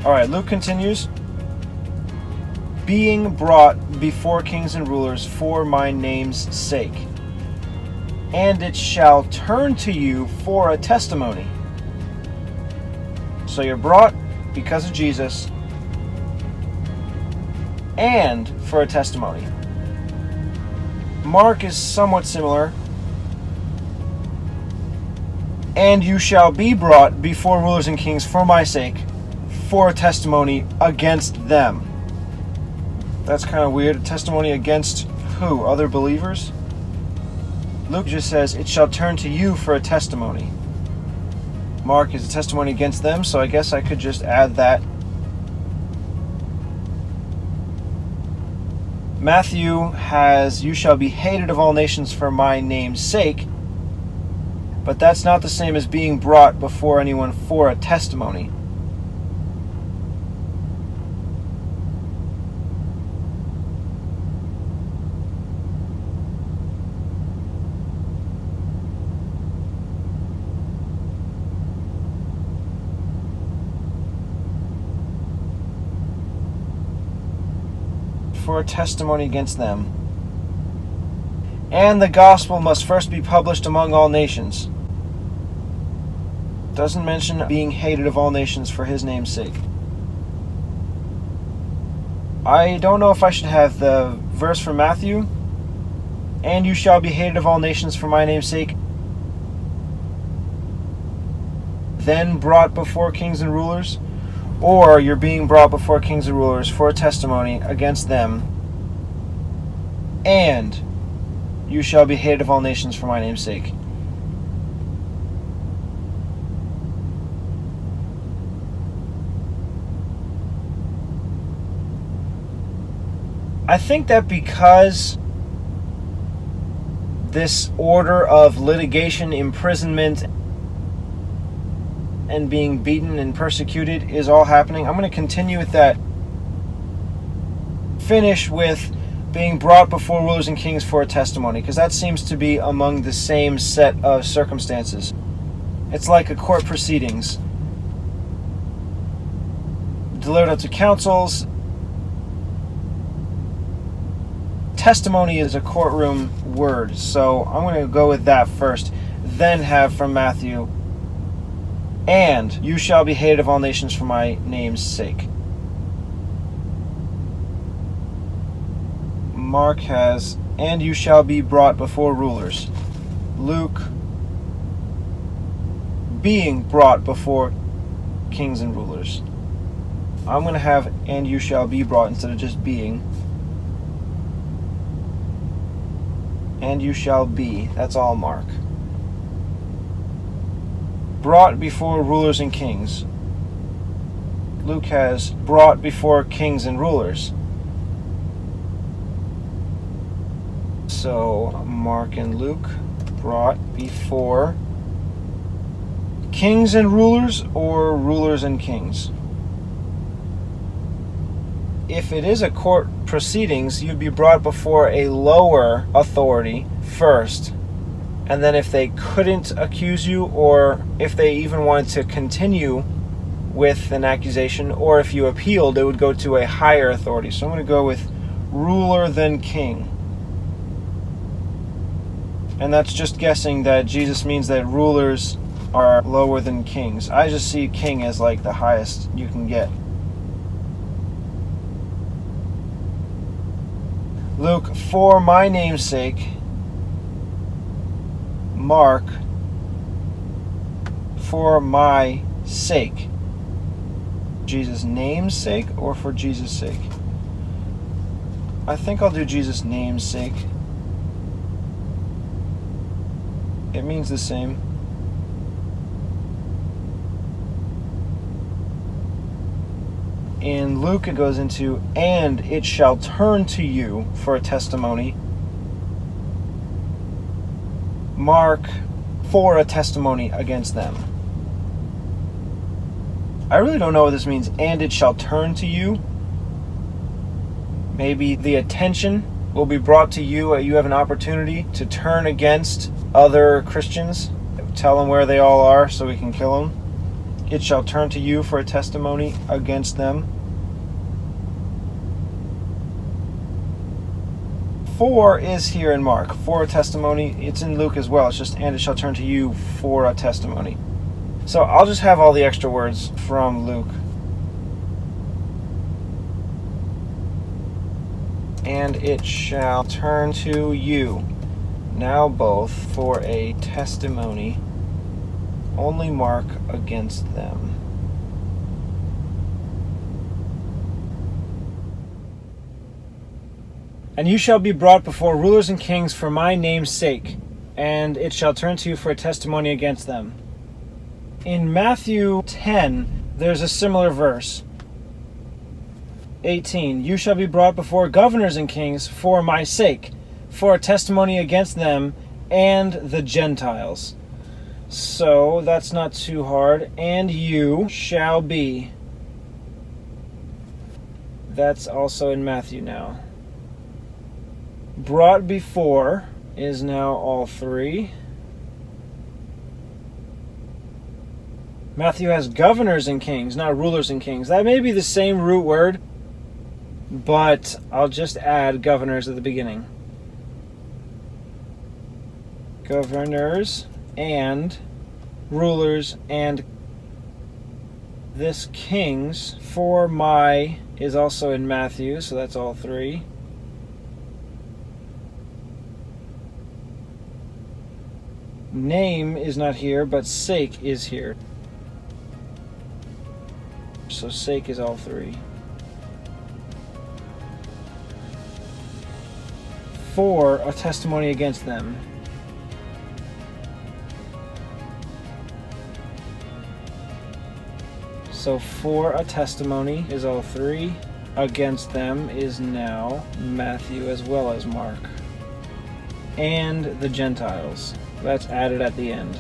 Alright, Luke continues. Being brought before kings and rulers for my name's sake. And it shall turn to you for a testimony. So you're brought because of Jesus and for a testimony. Mark is somewhat similar. And you shall be brought before rulers and kings for my sake, for a testimony against them. That's kind of weird. A testimony against who? Other believers? Luke just says, it shall turn to you for a testimony. Mark is a testimony against them, so I guess I could just add that. Matthew has, you shall be hated of all nations for my name's sake, but that's not the same as being brought before anyone for a testimony. For a testimony against them. And the gospel must first be published among all nations. Doesn't mention being hated of all nations for his name's sake. I don't know if I should have the verse from Matthew. And you shall be hated of all nations for my name's sake. Then brought before kings and rulers. Or you're being brought before kings and rulers for a testimony against them. And you shall be hated of all nations for my name's sake. I think that because this order of litigation, imprisonment, and being beaten and persecuted is all happening, I'm going to continue with that. Finish with being brought before rulers and kings for a testimony, because that seems to be among the same set of circumstances. It's like a court proceedings. Delivered up to councils. Testimony is a courtroom word, so I'm going to go with that first, then have from Matthew, and you shall be hated of all nations for my name's sake. Mark has, and you shall be brought before rulers. Luke, being brought before kings and rulers. I'm going to have, and you shall be brought instead of just being. And you shall be. That's all Mark. Brought before rulers and kings. Luke has brought before kings and rulers. So Mark and Luke brought before kings and rulers or rulers and kings. If it is a court proceedings, you'd be brought before a lower authority first. And then if they couldn't accuse you, or if they even wanted to continue with an accusation, or if you appealed, it would go to a higher authority. So I'm going to go with ruler than king. And that's just guessing that Jesus means that rulers are lower than kings. I just see king as like the highest you can get. Luke, for my name's sake. Mark, for my sake. Jesus' name's sake or for Jesus' sake? I think I'll do Jesus' name's sake. It means the same. In Luke, it goes into, and it shall turn to you for a testimony. Mark, for a testimony against them. I really don't know what this means, and it shall turn to you. Maybe the attention will be brought to you. You have an opportunity to turn against other Christians. Tell them where they all are so we can kill them. it shall turn to you for a testimony against them. For is here in Mark. For a testimony, it's in Luke as well. It's just, and it shall turn to you for a testimony. So I'll just have all the extra words from Luke. And it shall turn to you, now both, for a testimony, only Mark against them. And you shall be brought before rulers and kings for my name's sake, and it shall turn to you for a testimony against them. In Matthew 10, there's a similar verse. 18, you shall be brought before governors and kings for my sake, for a testimony against them and the Gentiles. So that's not too hard. And you shall be. That's also in Matthew now. Brought before is now all three. Matthew has governors and kings, not rulers and kings. That may be the same root word, but I'll just add governors at the beginning. Governors and rulers and this kings for my is also in Matthew, so that's all three. Name is not here, but sake is here. So sake is all three. For a testimony against them. So for a testimony is all three. Against them is now Matthew as well as Mark. And the Gentiles. That's added at the end.